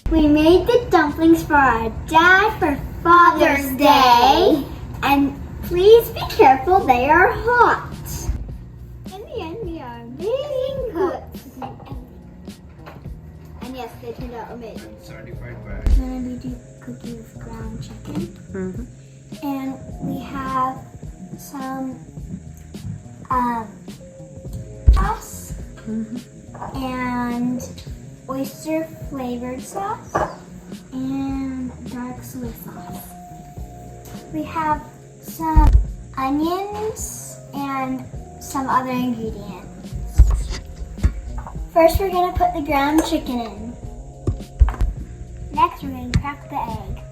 We made the dumplings for our dad for Father's Day. And please be careful, they are hot. In the end, we are amazing cooks. And yes, they turned out amazing. Certified by. Then we do cookie with ground chicken. And we have some sauce and oyster-flavored sauce and dark soy sauce. We have some onions and some other ingredients. First, we're going to put the ground chicken in. Next, we're going to crack the egg.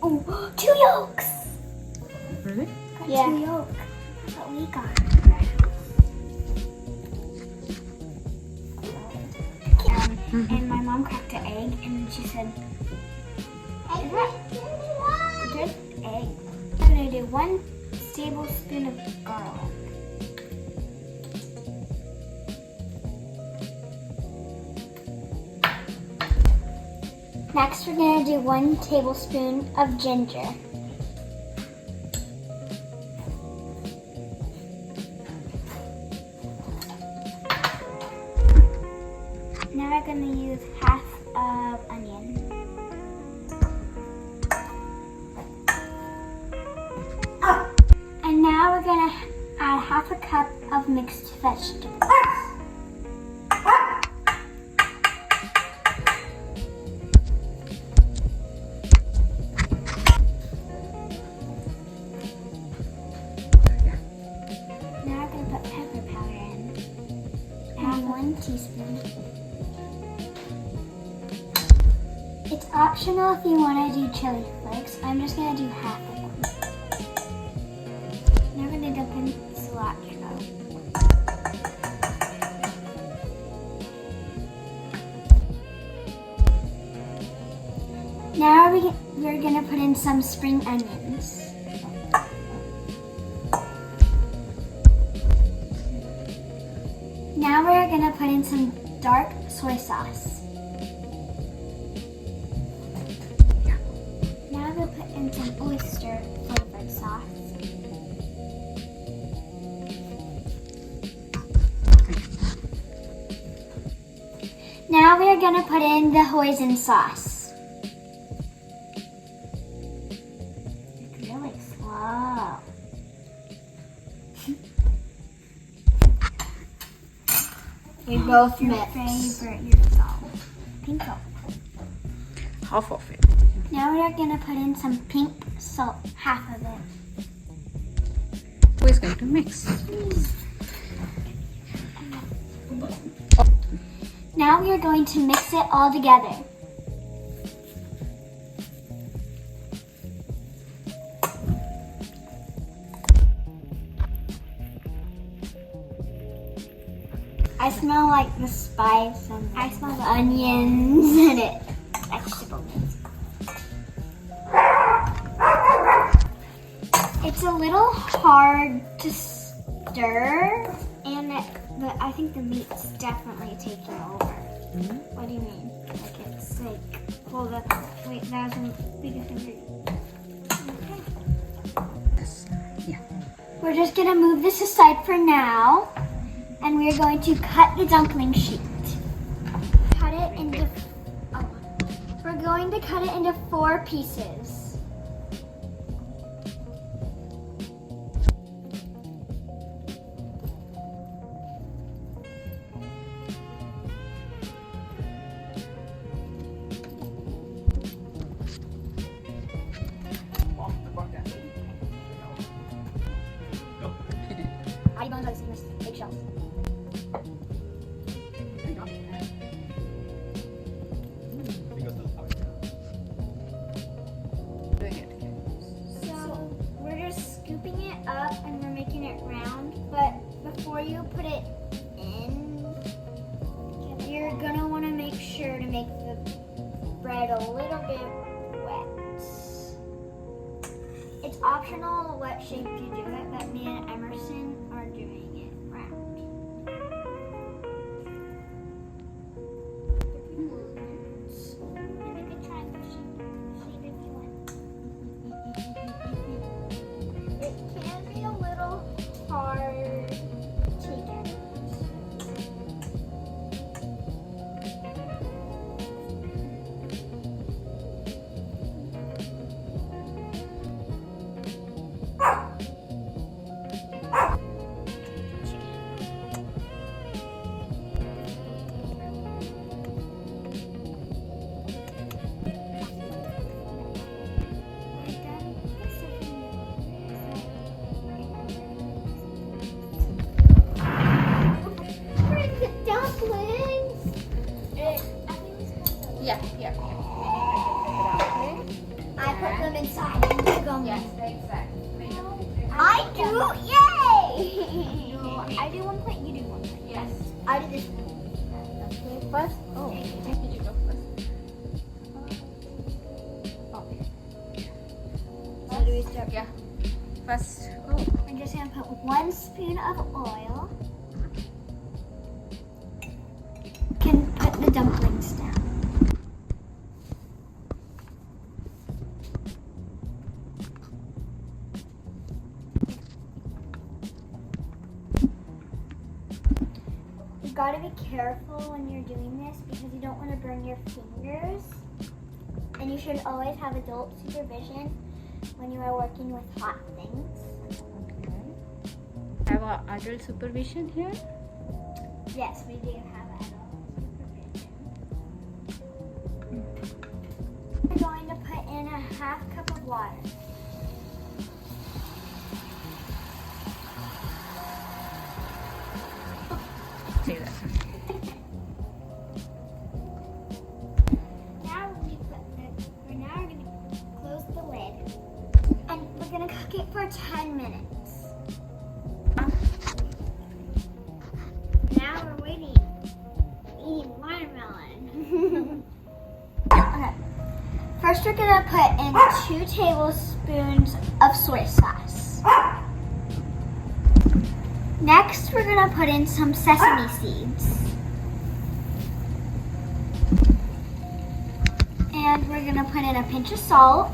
Oh, 2 yolks! Really? Got 2 yolks. That's what we got. And my mom cracked an egg and she said, "Is that a good egg?" I'm going to do 1 tablespoon of garlic. Next, we're going to do 1 tablespoon of ginger. Now we're going to use half of onion. And now we're going to add half a cup of mixed vegetables. Now we're going to put pepper powder in. Add 1 teaspoon. It's optional if you want to do chili flakes. I'm just going to do half of them. Now we're going to dump in cilantro. Now we're going to put in some spring onions. Now we're going to put in some dark soy sauce. Now we'll put in some oyster-flavored sauce. Now we are going to put in the hoisin sauce. It's really slow. We both mix. Favorite yourself. Pinko. Half of it. Now we are going to put in some pink salt, half of it. Who is going to mix? Now we are going to mix it all together. I smell like the spice and I smell the onions and it. Vegetables. It's a little hard to stir, but I think the meat's definitely taking over. What do you mean? Like it's like, hold up, wait, that was the biggest ingredient. Okay. Yes. Yeah. We're just gonna move this aside for now, and we're going to cut the dumpling sheet. Cut it into, we're going to cut it into 4 pieces. Eye bones are the skinless eggshells. So we're just scooping it up and we're making it round, but before you put it in, you're gonna want to make sure to make the bread a little bit wet. It's optional what shape you do it, but me and Emerson are doing it round. Make a triangle shape if you want. It can be a little hard to get. Dumplings. Yeah. I put them inside and they're going. Yes, exactly. I do. Yay! No, I do one plate. You do one plate. Yes. I do this one. Okay, first. Oh, did you go first? So do we start? Yeah. First. Oh. We're just gonna put 1 spoon of oil. Can put the dumplings down. You gotta be careful when you're doing this because you don't want to burn your fingers. And you should always have adult supervision when you are working with hot things. Okay. Have a adult supervision here? Yes, we do have adult supervision. We're going to put in a 1/2 cup of water. See that. Now we're going to close the lid. And we're going to cook it for 10 minutes. Now we're waiting. Eating watermelon. Okay. First we're going to put in 2 tablespoons of soy sauce. Next we're going to put in some sesame seeds. And we're going to put in a pinch of salt.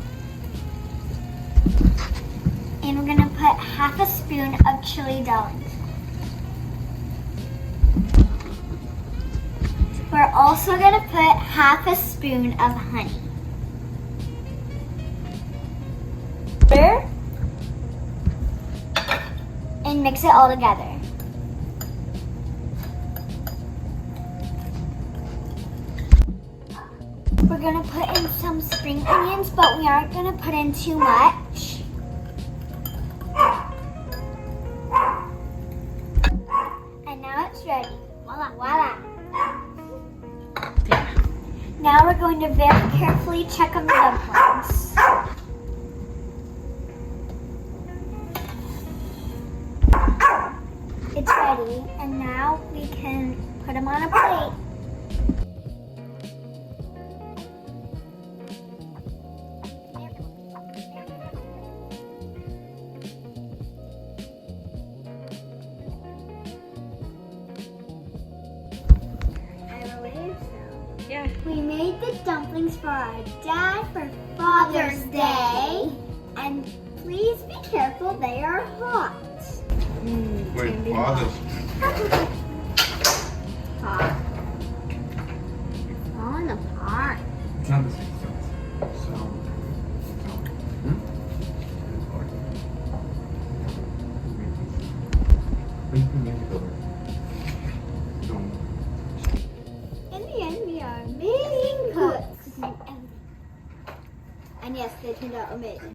And we're going to put 1/2 spoon of chili deli. We're also going to put 1/2 spoon of honey. And mix it all together. We're going to put in some spring onions, but we aren't going to put in too much. And now it's ready. Voila. Voila. Yeah. Now we're going to very carefully check on the dumplings. It's ready, and now we can put them on a plate. I believe so. Yeah. We made the dumplings for our dad for Father's Day, and please be careful, they are hot. Wait, Father's Hot. On the pot. It's not the same size. So. In the end, we are amazing cooks. And yes, they turned out amazing.